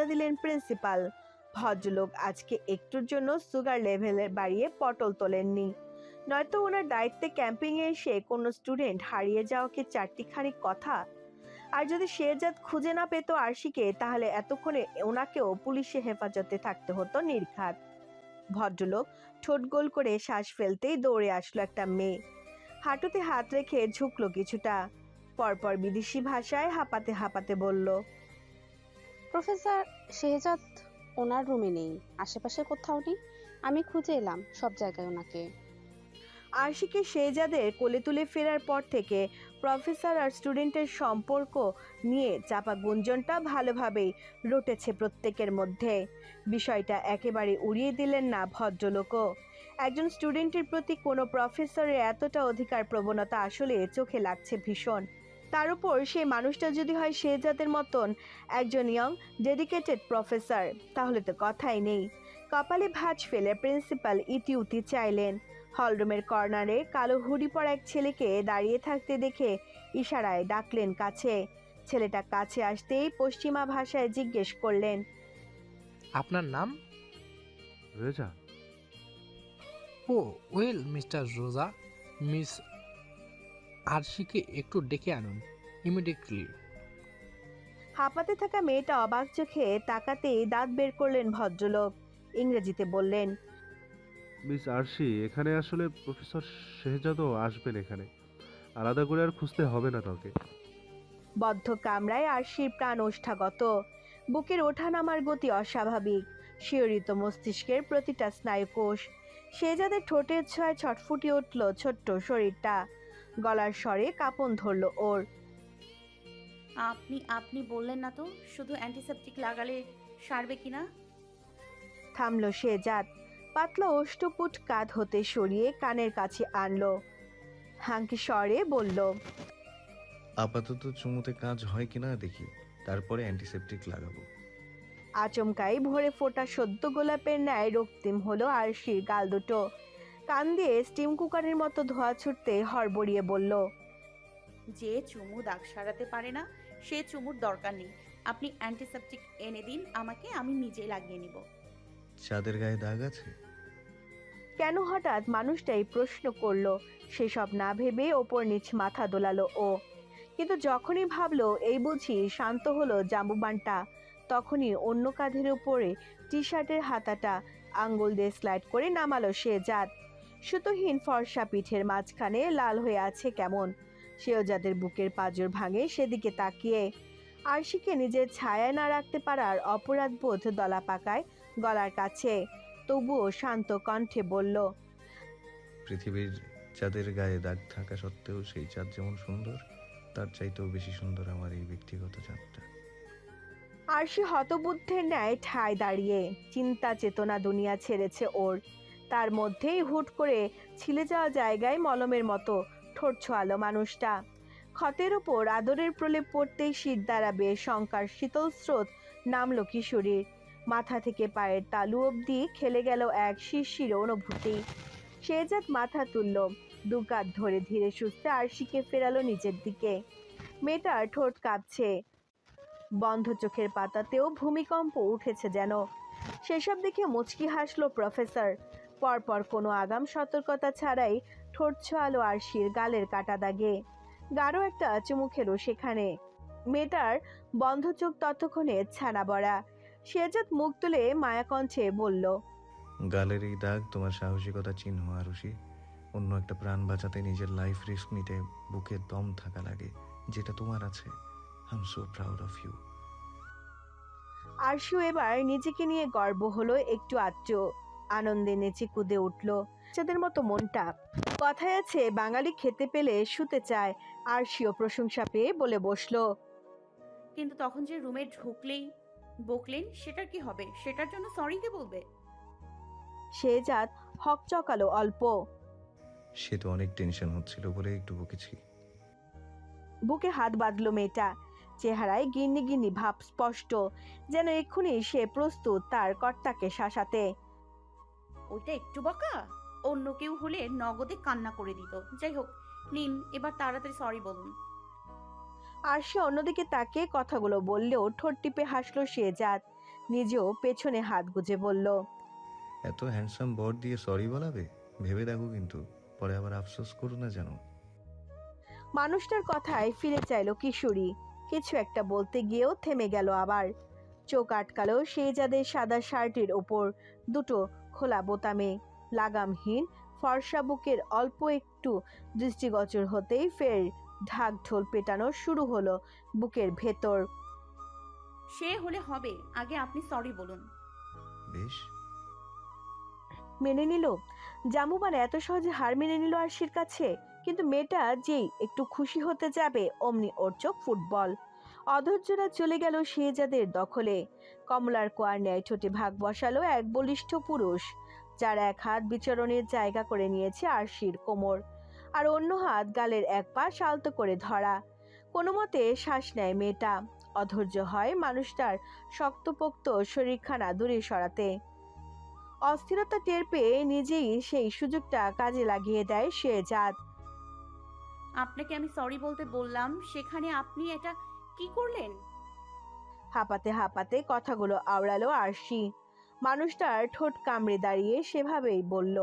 বাধা দিলেন প্রিন্সিপাল। ভদ্রলোক আজকে একটুর জন্য সুগার লেভেলের বাড়িয়ে পটল তোলেননি, নয়তো ওনার দায়িত্বে ক্যাম্পিংয়ে এসে কোনো স্টুডেন্ট হারিয়ে যাওয়া কি চারটিখানি কথা? আর যদি শেহজাদ খুঁজে না পেত আরশিকে, তাহলে এতক্ষণে ওনাকেও পুলিশের হেফাজতে থাকতে হতো নির্ঘাত। ভদ্রলোক ঠোঁট গোল করে শ্বাস ফেলতেই দৌড়ে আসলো একটা মেয়ে। হাঁটুতে হাত রেখে ঝুঁকলো কিছুটা, পরপর বিদেশি ভাষায় হাঁপাতে হাঁপাতে বলল, প্রফেসর শেহজাদ ওনার রুমে নেই, আশেপাশে কোথাও নেই। আমি খুঁজে এলাম সব জায়গায় ওনাকে। আরশিকে শেহজাদের কোলে তুলে ফেরার পর থেকে প্রফেসর আর স্টুডেন্টের সম্পর্ক নিয়ে চাপা গুঞ্জনটা ভালোভাবেই রটেছে প্রত্যেকের মধ্যে। বিষয়টা একেবারে উড়িয়ে দিলেন না ভদ্রলোকও। একজন স্টুডেন্টের প্রতি কোনো প্রফেসরের এতটা অধিকার প্রবণতা আসলে চোখে লাগছে ভীষণ। তার উপর সেই মানুষটা যদি হয় শেহজাদের মতন একজন ইয়ং ডেডিকেটেড প্রফেসর, তাহলে তো কথাই নেই। কপালে ভাঁজ ফেলে প্রিন্সিপাল ইতিউতি চাইলেন। হলরুমের কর্নারে কালো হুডি পরা এক ছেলেকে দাঁড়িয়ে থাকতে দেখে ইশারায় ডাকলেন কাছে। ছেলেটা কাছে আসতেই পশ্চিমা ভাষায় জিজ্ঞেস করলেন, আপনার নাম? রেজা। ও ওয়েল মিস্টার রোজা, মিস আরশিকে একটু ডেকে আনুন ইমিডিয়েটলি। হাঁপাতে থাকা মেয়েটা অবাক চোখে তাকাতেই দাঁত বের করলেন ভদ্রলোক। ইংরেজিতে বললেন, মিস আরশি, এখানে আসলে প্রফেসর শেহজাদও আসবেন এখানে। আলাদা করে আর খুঁজতে হবে না কাউকে। বদ্ধ কামরায় আরশির প্রাণ ওষ্ঠাগত। বুকের ওঠানামার গতি অস্বাভাবিক, শিহরিত মস্তিষ্কের প্রতিটা স্নায়ুকোষ। শেহজাদের ঠোঁটের ছোঁয়ায় ছটফুটিয়ে উঠল ছোট্ট শরীরটা। গলার স্বরে কাঁপন ধরল ওর। আপনি আপনি বললেন না তো শুধু অ্যান্টিসেপটিক লাগালে সারবে কিনা? থামল শেহজাদ, পাতলা অষ্টপুট কাঁধ হতে সরিয়ে কানের কাছে আনলো। হাঙ্কি স্বরে বলল, আপাতত চুমুতে কাজ হয় কিনা দেখি, তারপরে অ্যান্টিসেপটিক লাগাবো। আচমকাই ভরে ফোটা সদ্য গোলাপের ন্যায় রক্তিম হলো আরশির গাল দুটো। কান দিয়ে স্টিম কুকারের মতো ধোয়া ছুটতে হড়বড়িয়ে বলল, যে চুমু দাগ সারাতে পারে না সে চুমুর দরকার নেই। আপনি অ্যান্টিসেপটিক এনে দিন আমাকে, আমি নিজেই লাগিয়ে নিব। চাঁদের গায়ে দাগ আছে? কেন হঠাৎ মানুষটাই প্রশ্ন করলো? সেসব না ভেবে ওপর নিচ মাথা দোলালো ও। কিন্তু যখনই ভাবলো এই বুঝি শান্ত হলো জাম্বুবানটা, তখনই অন্য কাঁধের উপরে টি শার্টের হাতাটা আঙ্গুল দিয়ে স্লাইড করে নামালো শেহজাদ। সুতোহীন ফর্সা পিঠের মাঝখানে লাল হয়ে আছে কেমন। শেহজাদের বুকের পাঁজর ভাঙে সেদিকে তাকিয়ে। আরশিকে নিজের ছায়ায় না রাখতে পারার অপরাধ বোধ দলা পাকায় গলার কাছে। তবুও শান্ত কণ্ঠে বলল, পৃথিবীর চাঁদের গায়ে দাগ থাকা সত্ত্বেও সেই চাঁদ যেমন সুন্দর, তার চাইতেও বেশি সুন্দর আমার এই ব্যক্তিগত চাঁদটা। আরশি হতবুদ্ধের ন্যায় ঠায় দাঁড়িয়ে। চিন্তা চেতনা দুনিয়া ছেড়েছে ওর। তার মধ্যেই হুট করে ছিলে যাওয়া জায়গায় মলমের মতো ঠোঁট ছোঁয়ালো মানুষটা। ক্ষতের ওপর আদরের প্রলেপ পড়তেই শীত দাঁড়াবে শঙ্কার শীতল স্রোত নামলো কিশোরীর। মাথা থেকে পায়ের তালু অবধি খেলে গেল এক শিরশির অনুভূতি। শেহজাদ মাথা তুলল, দু কাঁধ ধরে ধীরে সুস্থে আরশিকে ফেরালো নিজের দিকে। মেয়েটার ঠোঁট কাঁপছে, বন্ধ চোখের পাতাতেও ভূমিকম্প উঠেছে যেন। সেসব দেখে মুচকি হাসলো প্রফেসর। পরপর কোনো আগাম সতর্কতা ছাড়াই ঠোঁট ছোঁয়ালো আরশির গালের কাটা দাগে। গাঢ় একটা চুমু খেলো সেখানে। মেয়েটার বন্ধ চোখ ততক্ষণে ছানা বড়া। শেহজাদ মুখ তুলে মায়াকণ্ঠে বলল, গালের এই দাগ তোমার সাহসিকতা চিহ্ন আরুষি। অন্য একটা প্রাণ বাঁচাতে নিজের লাইফ রিস্ক নিতে বুকে দম থাকা লাগে, যেটা তোমার আছে। I am so proud of you. Arshu এবার নিজেকে নিয়ে গর্ব হলো একটু আধটু। আনন্দে নেচে কুদে উঠল যাদের মতো মনটা। কথায় আছে বাঙালি খেতে পেলে শুতে চায়। আরশিও প্রশংসা পেয়ে বলে বসলো, কিন্তু তখন যে রুমে ঢুকলেই বকলেন, সেটার কি হবে? সেটার জন্য সরি কে বলবে? শেহজাদ হকচকালো অল্প। সে তো অনেক টেনশন হচ্ছিল বলে একটু বকেছি। বুকে হাত বাঁধলো মেয়েটা। চেহারায় গিন্নি গিন্নি ভাব স্পষ্ট, যেন এক্ষুনি সে প্রস্তুত তার কর্তাকে শাসাতে। ওইটা একটু বকা, অন্য কেউ হলে নগদে কান্না করে দিত। যাই হোক, নিন এবার তাড়াতাড়ি সরি বলুন। আর সে অন্যদিকে তাকিয়ে কথাগুলো বললেও ঠোঁট টিপে হাসলো শেহজাদ। নিজেও পেছনে হাত গুজে বলল, এত হ্যান্ডসাম বর দিয়ে সরি বলাবে? ভেবে দেখো কিন্তু, পরে আবার আফসোস করো না যেন। মানুষটার কথায় ফিরে চাইল কিশোরী। কিছু একটা বলতে গিয়েও থেমে গেল আবার। চোখ আটকালো শেহজাদের সাদা শার্টের ওপর দুটো খোলা বোতামে। লাগামহীন ফর্সা বুকের অল্প একটু দৃষ্টিগোচর হতেই ফের ঢাক ঢোল পেটানো শুরু হলো বুকের ভেতর। সে হলে হবে, আগে আপনি সরি বলুন। বেশ, মেনে নিল জামুবান, এত সহজে হার মেনে নিল আরশির কাছে। কিন্তু মেয়েটা যেই একটু খুশি হতে যাবে অমনি ওর চোখ ফুটবল। অধৈর্যরা চলে গেল শেহজাদের দখলে। কমলার কোয়ার ন্যায় ঠোঁটে ভাগ বসালো এক বলিষ্ঠ পুরুষ, যার এক হাত বিচরণের জায়গা করে নিয়েছে আরশির কোমর, আর অন্য হাত গালের এক পাশ আলতো করে ধরা। কোনো মতে শ্বাস নেয় মেয়েটা। অধৈর্য হয় মানুষটার শক্তপোক্ত শরীরখানা দূরে সরাতে। অস্থিরতা টের পেয়ে নিজেই সেই সুযোগটা কাজে লাগিয়ে দেয় শেহজাদ। আপনাকে আমি সরি বলতে বললাম, সেখানে আপনি এটা কি করলেন? হাঁপাতে হাঁপাতে কথাগুলো আওড়ালো আরশি। মানুষটার ঠোঁট কামড়ে দাঁড়িয়ে সেভাবেই বলল,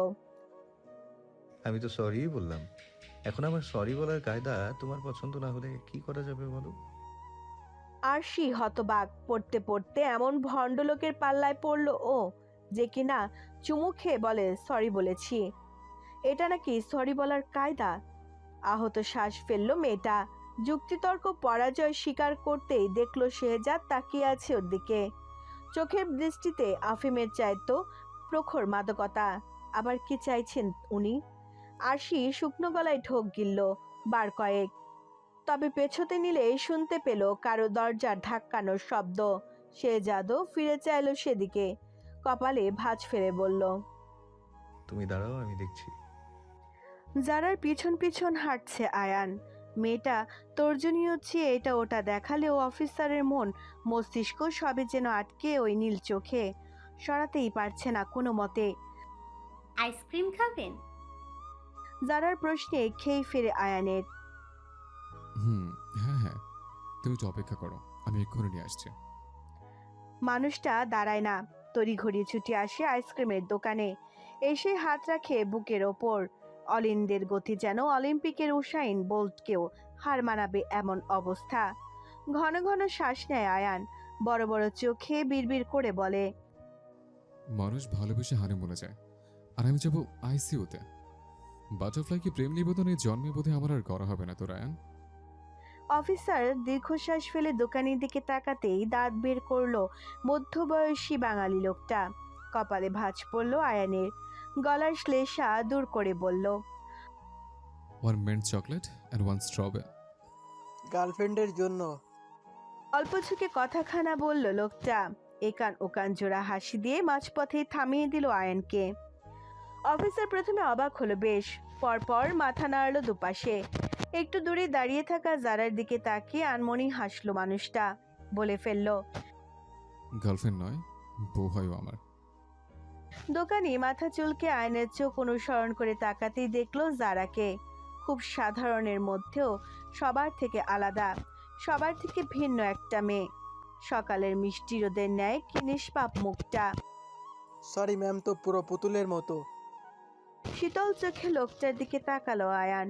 আমি তো সরিই বললাম। এখন আমার সরি বলার কায়দা তোমার পছন্দ না হলে কি করা যাবে বলো? আরশি হতবাক। পড়তে পড়তে এমন ভণ্ডলোকের পাল্লায় পড়লো ও, যে কিনা চুমু খেয়ে বলে সরি বলেছি। এটা নাকি সরি বলার কায়দা? আহত শ্বাস ফেললো মেয়েটা। যুক্তিতর্ক পরাজয় স্বীকার করতেই দেখলো শেহজাদ তাকিয়ে আছে ওর দিকে। চোখের দৃষ্টিতে আফিমের চাইতো প্রখর মাদকতা। আবার কি চাইছেন উনি? আরশি শুকনো গলায় ঢোক গিলল বার কয়েক। তবে পেছোতে নিলে শুনতে পেল কারো দরজার ধাক্কানোর শব্দ। শেহজাদও ফিরে চাইল সেদিকে। কপালে ভাঁজ ফেলে বলল, তুমি দাঁড়াও, আমি দেখছি। যারার পিছন পিছন হাঁটছে আয়ান। মেয়েটা তর্জনীয় চেয়ে এটা ওটা দেখালেও অফিসারের মন মস্তিষ্ক সবে যেন আটকে ওই নীল চোখে। সরাতেই পারছে না কোনো মতে। আইসক্রিম খাবেন? যারার প্রশ্নে খেই ফেরে আয়ানের। হ্যাঁ হ্যাঁ, তুমি তো অপেক্ষা করো, আমি এক্ষুনি নিয়ে আসছি। মানুষটা দাঁড়ায় না, তড়িঘড়ি ছুটে আসে আইসক্রিমের দোকানে। এসে হাত রাখে বুকের ওপর। অলিন্দের গতি যেন অলিম্পিকের উসাইন বোল্টকেও হার মানাবে এমন অবস্থা। ঘন ঘন শ্বাস নেয় আয়ান। বড় বড় চোখে বিড়বিড় করে বলে, মানুষ ভালোবেসে হানিমুনে যায়, আর আমি যাবো আইসিইউতে। বাটারফ্লাই কি প্রেম নিবেদনে জন্মে বোধে আমার আর করা হবে না তো রায়ান। অফিসার দীর্ঘশ্বাস ফেলে দোকানের দিকে তাকাতেই দাঁত বের করলো মধ্যবয়সী বাঙালি লোকটা। কপালে ভাঁজ পড়ল আয়ানের। গলার শ্লেষা দূর করে বলল, 1 মিন্ট চকলেট অ্যান্ড 1 স্ট্রবেরি। গার্লফ্রেন্ডের জন্য। অল্প ঝুঁকে কথাখানা বলল লোকটা। একান ওকান জোড়া হাসি দিয়ে মাঝপথে থামিয়ে দিল আয়ানকে। অফিসার প্রথমে অবাক হলো বেশ, পরপর মাথা নাড়ল দুপাশে। একটু দূরে দাঁড়িয়ে থাকা জারার দিকে তাকিয়ে আনমনি হাসলো মানুষটা। বলে ফেলল, গার্লফ্রেন্ড নয়, বউ হয় ও আমার। দোকানি মাথা চুলকে আয়নের চোখ অনুসরণ করে তাকাতেই দেখলো জারাকে। খুব সাধারণের মধ্যেও সবার থেকে আলাদা, সবার থেকে ভিন্ন একটা মেয়ে। সকালের মিষ্টি রোদের ন্যায় কি নিষ্পাপ মুখটা। সরি ম্যাম, তো পুরো পুতুলের মতো। শীতল চোখে লোকটার দিকে তাকালো আয়ান।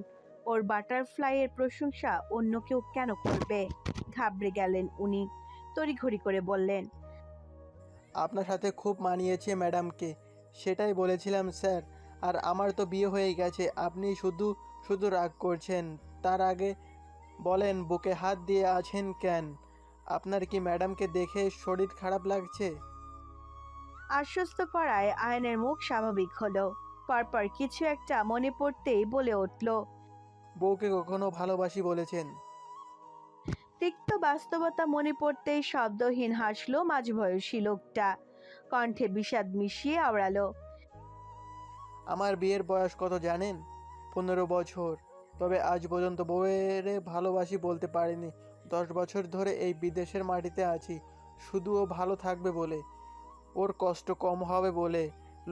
ওর বাটারফ্লাইয়ের প্রশংসা অন্য কেউ কেন করবে? ঘাবড়ে গেলেন উনি। তড়িঘড়ি করে বললেন, আপনার সাথে খুব মানিয়েছে ম্যাডামকে, সেটাই বলেছিলাম স্যার। আর আমার তো বিয়ে হয়ে গেছে, আপনি শুধু শুধু রাগ করছেন। তার আগে বলেন, বুকে হাত দিয়ে আছেন কেন? আপনার কি ম্যাডামকে দেখে শরীর খারাপ লাগছে? আশ্বস্ত করায় আয়নের মুখ স্বাভাবিক হলো। পরপর কিছু একটা মনে পড়তেই বলে উঠল, বউকে কখনো ভালোবাসি বলেছেন? তিক্ত বাস্তবতা মনে পড়তেই শব্দহীন হাসলো মাঝবয়সী লোকটা। কণ্ঠে বিষাদ মিশিয়ে আওড়ালো, আমার বিয়ের বয়স কত জানেন? 15 বছর। তবে আজ পর্যন্ত বউয়ের ভালোবাসি বলতে পারিনি। 10 বছর ধরে এই বিদেশের মাটিতে আছি শুধু ও ভালো থাকবে বলে, ওর কষ্ট কম হবে বলে।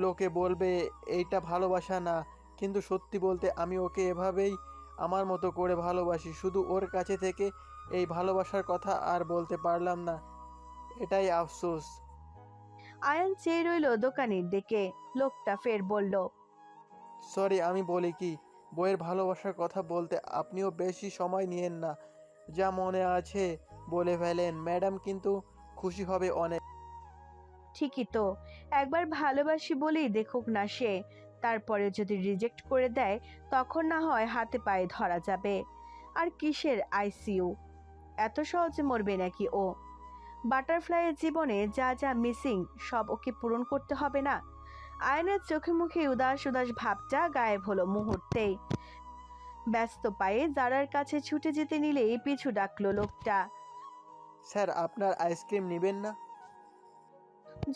লোকে বলবে এইটা ভালোবাসা না, কিন্তু সত্যি বলতে আমি ওকে এভাবেই আমার মতো করে ভালোবাসি। শুধু ওর কাছে থেকে এই ভালোবাসার কথা আর বলতে পারলাম না, এটাই আফসোস। আয়ান চেয়ে রইল দোকানের দিকে। লোকটা ফের বলল, সরি, আমি বলি কি, বইয়ের ভালোবাসার কথা বলতে আপনিও বেশি সময় নিয়েন না। যা মনে আছে বলে ফেলেন, ম্যাডাম কিন্তু খুশি হবে অনেক। ঠিকই তো, একবার ভালোবাসি বলেই দেখুক না সে। তারপরে যদি রিজেক্ট করে দেয় তখন না হয় হাতে পায়ে ধরা যাবে। আর কিসের আইসিইউ, এত সহজে মরবে নাকি ও? বাটারফ্লাইয়ের জীবনে যা যা মিসিং সব ওকে পূরণ করতে হবে না? আয়নের চোখে মুখে উদাস উদাস ভাবটা গায়েব হলো মুহূর্তেই। ব্যস্ত পায়ে জারার কাছে ছুটে যেতে নিলেই পিছু ডাকলো লোকটা। স্যার, আপনার আইসক্রিম নেবেন না?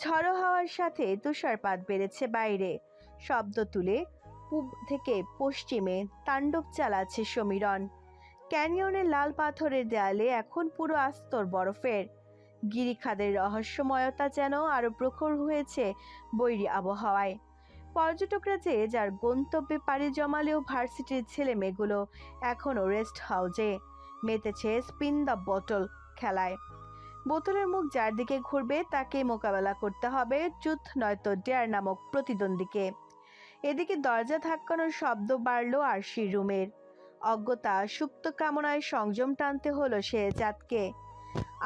ঝড়ো হাওয়ার সাথে তুষারপাত বেড়েছে বাইরে। শব্দ তুলে পূব থেকে পশ্চিমে তাণ্ডব চালাচ্ছে সমীরণ। ক্যানিয়নের লাল পাথরের দেয়ালে এখন পুরো আস্তর বরফের। গিরিখাদের রহস্যময়তা যেন আরো প্রখর হয়েছে বৈরী আবহাওয়ায়। পর্যটকরা যে যার গন্তব্যে পাড়ি জমালেও ভার্সিটির ছেলে মেয়েগুলো এখনো রেস্ট হাউসে মেতেছে স্পিন দ্য বোতল খেলায়। বোতলের মুখ যার দিকে ঘুরবে তাকে মোকাবেলা করতে হবে ট্রুথ নয়তো ডেয়ার নামক প্রতিদ্বন্দ্বীকে। এদিকে দরজা ধাক্কানোর শব্দ বাড়ল আরশির রুমের। অজ্ঞতা সুপ্ত কামনায় সংযম টানতে হলো শেহজাদকে।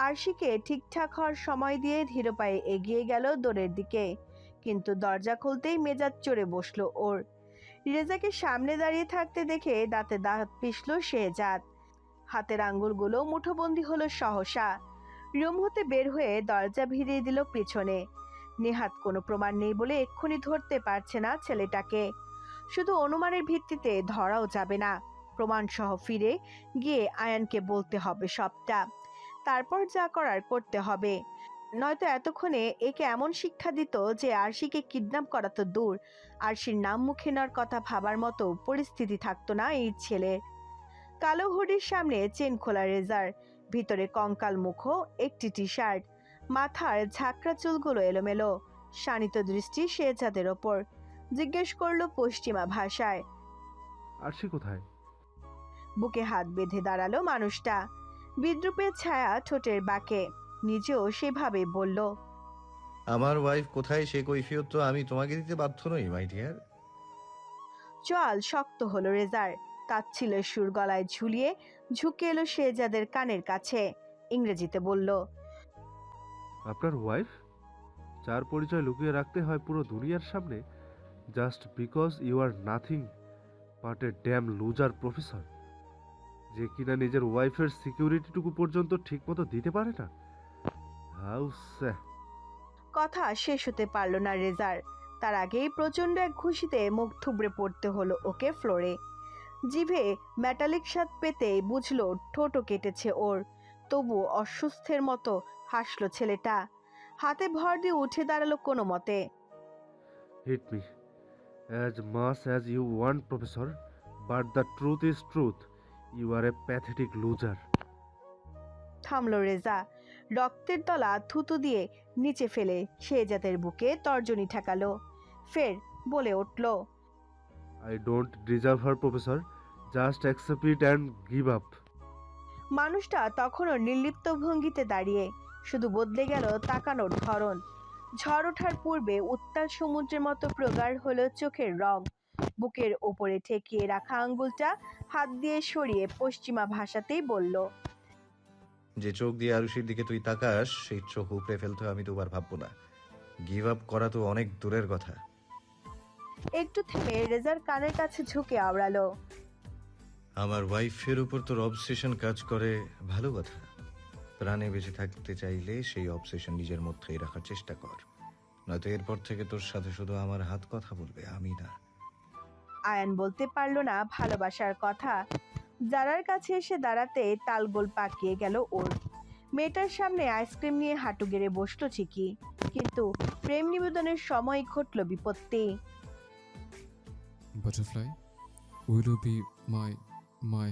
আরশিকে ঠিকঠাক হওয়ার সময় দিয়ে ধীর পায়ে এগিয়ে গেল দোরের দিকে, কিন্তু দরজা খুলতেই মেজাজ চড়ে বসলো ওর। রেজাকে সামনে দাঁড়িয়ে থাকতে দেখে দাঁতে দাঁত পিষল শেহজাদ। হাতের আঙ্গুলগুলো মুঠোবন্দি হলো সহসা। রুম হতে বের হয়ে দরজা ভিড়িয়ে দিল পেছনে। নেহাত কোনো প্রমাণ নেই বলে এক্ষুনি ধরতে পারছে না ছেলেটাকে। শুধু অনুমানের ভিত্তিতে ধরাও যাবে না, প্রমাণ সহ ফিরে গিয়ে আয়ানকে বলতে হবে সবটা। তারপর যা করার করতে হবে, নয়তো এতক্ষণে একে এমন শিক্ষা দিত যে আরশিকে কিডন্যাপ করা তো দূর, আরশির নাম মুখে নেওয়ার কথা ভাবার মতো পরিস্থিতি থাকতো না এই ছেলের। কালো হুডির সামনে চেন খোলা রেজার, ভিতরে কঙ্কাল মুখ, একটি টি শার্ট, মাথার ঝাঁকড়া চুলগুলো এলোমেলো। শানিত দৃষ্টি শেহজাদের ওপর। জিজ্ঞেস করলো পশ্চিমা ভাষায়। আরশি কোথায়? বুকে হাত বেঁধে দাঁড়ালো মানুষটা। বিদ্রুপের ছায়া ঠোঁটের বাঁকে। নিজেও সেভাবে বলল, আমার ওয়াইফ কোথায় সে কৈফিয়ত তো আমি তোমাকে দিতে বাধ্য নই মাই ডিয়ার। চল শক্ত হলো রেজার। তাচ্ছিলের সুর গলায় ঝুলিয়ে ঝুঁকে এলো শেহজাদের কানের কাছে। ইংরেজিতে বলল, আপনার ওয়াইফ? যার পরিচয় লুকিয়ে রাখতে হয় পুরো দুনিয়ার সামনে, just because you are nothing but a damn loser professor, যে কিনা নিজের ওয়াইফের সিকিউরিটিটুকু পর্যন্ত ঠিকমতো দিতে পারে না। হাউ স্যাহ। কথা শেষ হতে পারল না রেজার। তার আগেই প্রচন্ড এক ঘুষিতে মুখ থুবড়ে পড়তে হলো ওকে ফ্লোরে। জিভে মেটালিক স্বাদ পেতে বুঝলো ঠোঁটও কেটেছে ওর। তবু অসুস্থের মতো হাসলো ছেলেটা। হাতে ভর দিয়ে উঠে দাঁড়ালো কোনো মতে। Hit me as much as you want professor, but the truth is truth, you are a pathetic loser. থামলো রেজা। রক্তের তলা থুতু দিয়ে নিচে ফেলে শেহজাদের বুকে তর্জনী ঠেকালো। ফের বলে উঠল, I don't deserve her, professor. Just accept it and give up. মানুষটা তখনও নির্লিপ্ত ভঙ্গিতে দাঁড়িয়ে, শুধু বদলে গেল তাকানোর ধরন। ঝড় ওঠার পূর্বে উত্তাল সমুদ্রের মতো প্রগাঢ় হলো চোখের রং। বুকের ওপরে ঠেকিয়ে রাখা আঙ্গুলটা হাত দিয়ে সরিয়ে পশ্চিমা ভাষাতেই বলল, যে চোখ দিয়ে আরুষির দিকে তুই তাকাস সেই চোখ উপড়ে ফেলতে আমি দুবার ভাববো না। গিভ আপ করা তো অনেক দূরের কথা। একটু থেমে রেজার কানের কাছে ঝুঁকে আওড়ালো, আমার ওয়াইফের উপর তোর অবসেশন কাজ করে, ভালো কথা। প্রাণে বেঁচে থাকতে চাইলে সেই অবসেশন নিজের মধ্যেই রাখার চেষ্টা কর, নয়তো এরপর থেকে তোর সাথে শুধু আমার হাত কথা বলবে, আমি না। আয়ান বলতে পারল না ভালোবাসার কথা। জারার কাছে এসে দাঁড়াতে তালগোল পাকিয়ে গেল ওর। মেয়েটার সামনে আইসক্রিম নিয়ে হাঁটু গেড়ে বসলো ঠিকই, কিন্তু প্রেম নিবেদনের সময় ঘটল বিপত্তি। Butterfly, will you be my my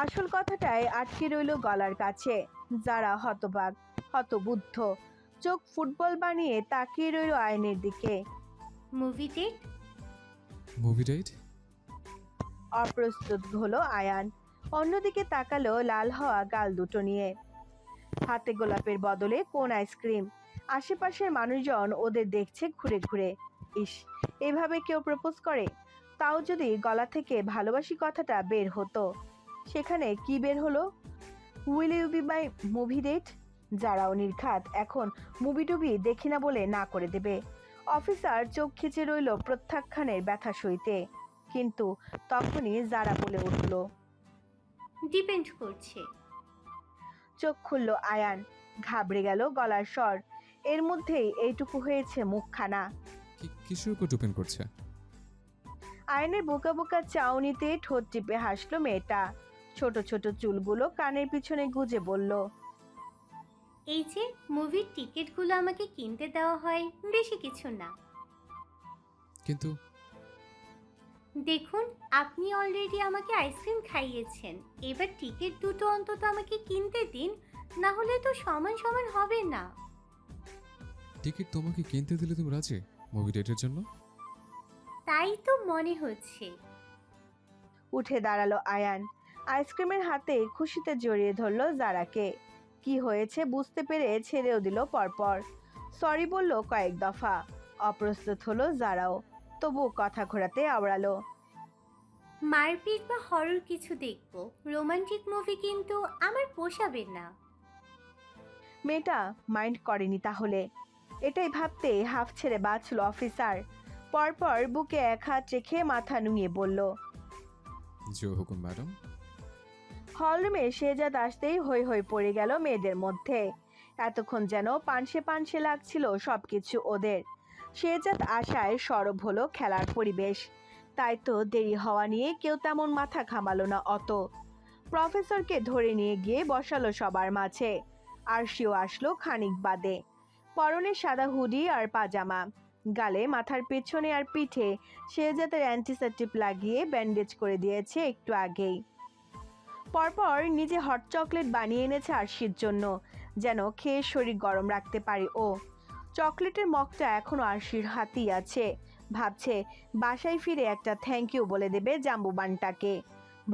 আসল কথাটাই আটকে রইল গলার কাছে। যারা হতবাক, হতবুদ্ধ, চোখ ফুটবল বানিয়ে তাকিয়ে রইল আয়নের দিকে। Movie date? Movie date? অপ্রস্তুত হলো আয়ান। অন্যদিকে তাকালো লাল হওয়া গাল দুটো নিয়ে। হাতে গোলাপের বদলে কোন আইসক্রিম। আশেপাশের মানুষজন ওদের দেখছে ঘুরে ঘুরে। ইস, এভাবে কেউ প্রপোজ করে? তাও যদি গলা থেকে ভালোবাসি কথাটা বের হতো। সেখানে কি বের হলো? Will you be my movie date? যারাও নির্ঘাত এখন মুভি টুভি দেখি না বলে না করে দেবে। অফিসার চোখ খিচে রইল প্রত্যাখ্যানের ব্যথা সইতে, কিন্তু তখনই যারা বলে উঠল। ডিপেন্ড করছে। চোখ খুলল আয়ান, ঘাবড়ে গেল গলার স্বর। এর মধ্যেই এইটুকু হয়েছে মুখখানা। কিসের উপর ডিপেন্ড করছে? আয়নের বোকা বোকা চাউনিতে ঠোঁট টিপে হাসলো মেয়েটা। ছোট ছোট চুলগুলো কানের পিছনে গুজে বলল, এই যে মুভির টিকিটগুলো আমাকে কিনতে দেওয়া হয়, বেশি কিছু না। কিন্তু দেখুন, আপনি অলরেডি আমাকে আইসক্রিম খাইয়েছেন, এবার টিকিট দুটো অন্তত আমাকে কিনতে দিন, না হলে তো সমান সমান হবে না। টিকিট তোমাকে কিনতে দিলে তুমি রাজি মুভি ডেটের জন্য? তাই তো মনে হচ্ছে। উঠে দাঁড়ালো আয়ান। আইসক্রিমের হাতে খুশিতে জড়িয়ে ধরলো জারাকে। কি হয়েছে বুঝতে পেরে ছেড়েও দিল পরপর। সরি বলল কয়েক দফা। অপ্রস্তুত হলো জারাও, তবু কথা ঘোরাতে আওড়ালো, মারপিট বা হরর কিছু দেখবো, রোমান্টিক মুভি কিন্তু আমার পোষাবে না। মেয়েটা মাইন্ড করেনি তাহলে। এটাই ভাবতে হাফ ছেড়ে বাঁচল অফিসার। পরপর বুকে এক হাত রেখে মাথা নুয়ে বলল, জো হুকুম ম্যাডাম। হলরুমে শেহজাদ আসতেই হই হই পড়ে গেল মেয়েদের মধ্যে। এতক্ষণ যেন পানসে পানসে লাগছিল সবকিছু ওদের। শেহজাদ আশায় সরব হলো খেলার পরিবেশ। তাই তো দেরি হওয়া নিয়ে কেউ তেমন মাথা ঘামালো না অত। প্রফেসরকে ধরে নিয়ে গিয়ে বসালো সবার মাঝে। আরশিও আসলো খানিক বাদে। পরনে সাদা হুডি আর পাজামা, গালে মাথার পেছনে আর পিঠে শেহজাদের অ্যান্টিসেপটিক লাগিয়ে ব্যান্ডেজ করে দিয়েছে একটু আগেই। পরপর নিজে হট চকলেট বানিয়ে এনেছে আরশির জন্য, যেন খেয়ে শরীর গরম রাখতে পারে ও। চকলেটের মগটা এখনো আরশির হাতেই আছে। ভাবছে বাসায় ফিরে একটা থ্যাংক ইউ বলে দেবে জাম্বুবানটাকে।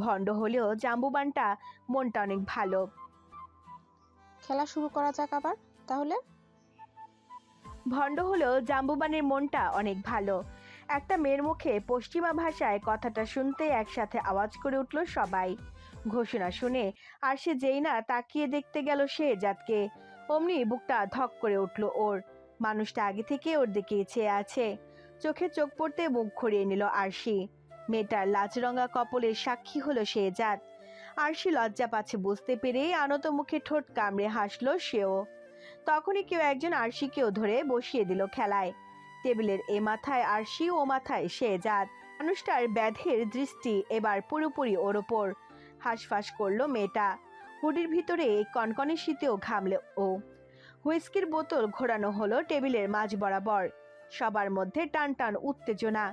ভণ্ড হলেও জাম্বুবানটা মনটা অনেক ভালো। খেলা শুরু করা যাক আবার তাহলে। ভণ্ড হলেও জাম্বুবানের মনটা অনেক ভালো। একটা মেয়ের মুখে পশ্চিমা ভাষায় কথাটা শুনতে একসাথে আওয়াজ করে উঠল সবাই। ঘোষণা শুনে আর সে যেই না তাকিয়ে দেখতে গেল শেহজাদকে, অমনি বুকটা ধক করে উঠল ওর। মানুষটা আগে থেকে ওর দিকে চেয়ে আছে। চোখে চোখ পড়তে মুখ ঘুরিয়ে নিল আরশি। মেয়েটার লাজরঙা কপলের সাক্ষী হলো শেহজাদ। আরশি লজ্জা পাচ্ছে বুঝতে পেরেই আনত মুখে ঠোঁট কামড়ে হাসলো সেও। তখনই কেউ একজন আরশিকেও ধরে বসিয়ে দিল খেলায়। টেবিলের এ মাথায় আরশি, ও মাথায় শেহজাদ। মানুষটার ব্যাধের দৃষ্টি এবার পুরোপুরি ওর ওপর। হাঁসফাঁস করলো মেয়েটা। হুডির ভিতরে কনকনে শীতেও ঘামলে ও। হুইস্কির বোতল ঘোরানো হলো টেবিলের মাঝ বরাবর। সবার মধ্যে টান টান উত্তেজনা।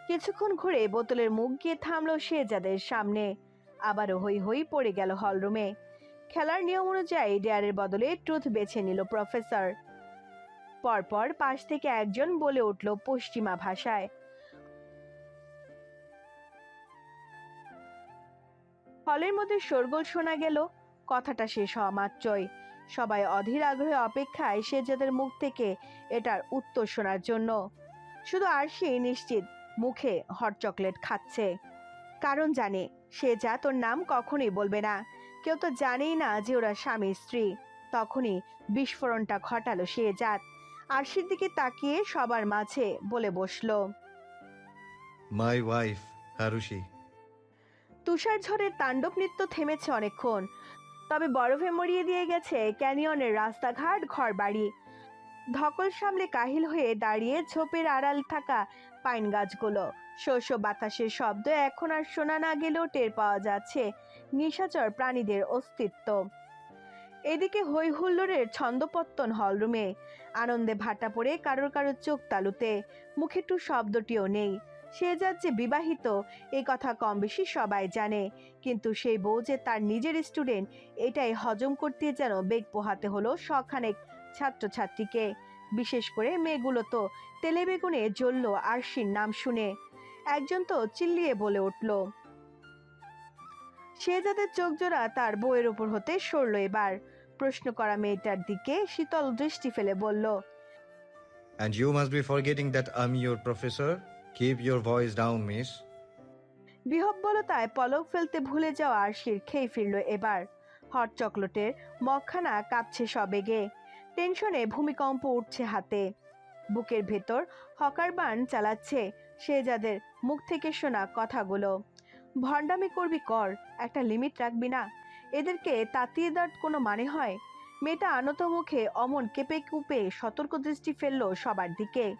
কিছুক্ষণ ঘুরে বোতলের মুখ গিয়ে থামলো শেহজাদের সামনে। আবারও হই হই পড়ে গেল হলরুমে। খেলার নিয়ম অনুযায়ী ডেয়ারের বদলে ট্রুথ বেছে নিল প্রফেসর। পরপর পাশ থেকে একজন বলে উঠল পশ্চিমা ভাষায়। হলের মধ্যে শোরগোল শোনা গেল। কথাটা শেষ হওয়া মাত্রই সবাই অধীর আগ্রহে অপেক্ষায় শেহজাদের মুখ থেকে এটার উত্তর শোনার জন্য। শুধু আরশি নিশ্চিত মুখে হট চকলেট খাচ্ছে, কারণ জানে শেহজাদ ওর নাম কখনোই বলবে না। কেউ তো জানেই না যে ওরা স্বামী স্ত্রী। তখনই বিস্ফোরণটা ঘটালো শেহজাদ। আরশির দিকে তাকিয়ে সবার মাঝে বলে বসলো, মাই ওয়াইফ হারুষি। তুষার ঝড়ের তাণ্ডব নৃত্য থেমেছে অনেকক্ষণ, তবে বরফে মরিয়ে দিয়ে গেছে ক্যানিয়নের রাস্তাঘাট, ঘরবাড়ি। ধকল সামলে কাহিল হয়ে দাঁড়িয়ে ঝোপের আড়াল থাকা পাইন গাছগুলো। শস্য বাতাসের শব্দ এখন আর শোনা না গেলেও টের পাওয়া যাচ্ছে নিশাচর প্রাণীদের অস্তিত্ব। এদিকে হই হুল্লোড়ের ছন্দপত্তন হলরুমে। আনন্দে ভাটা পড়ে কারোর কারোর চোখ তালুতে, মুখে টু শব্দটিও নেই। শেহজাদ যে বিবাহিত এই কথা কম বেশি সবাই জানে, কিন্তু সেই বউ যে তার নিজের স্টুডেন্ট এটাই হজম করতে যেন বেগ পোহাতে হলো শখানেক ছাত্রছাত্রীকে। বিশেষ করে মেয়েগুলো তো তেলে বেগুনে জ্বলল আরশির নাম শুনে। একজন তো চিল্লিয়ে বলে উঠল। শেহজাদের চোখ জোড়া তার বউয়ের ওপর হতে সরল এবার। প্রশ্ন করা মেয়েটার দিকে শীতল দৃষ্টি ফেলে বলল, And you must be forgetting that I'm your professor. Keep your voice down, miss. বিহব্বলতায় পলক ফেলতে ভুলে যাওয়া আরশির খেয়ে ফিরল এবার। হট চকলেটের মগখানা কাঁপছে সবেগে, টেনশনে ভূমিকম্প উঠছে হাতে। বুকের ভেতর হকার বান চালাচ্ছে শেহজাদের মুখ থেকে শোনা কথাগুলো। ভণ্ডামি করবি কর, একটা লিমিট রাখবি না? এদেরকে তাতিয়ে দেওয়ার কোনো মানে হয়? মেয়েটা আনত মুখে অমন কেঁপে কুপে সতর্ক দৃষ্টি ফেললো সবার দিকে।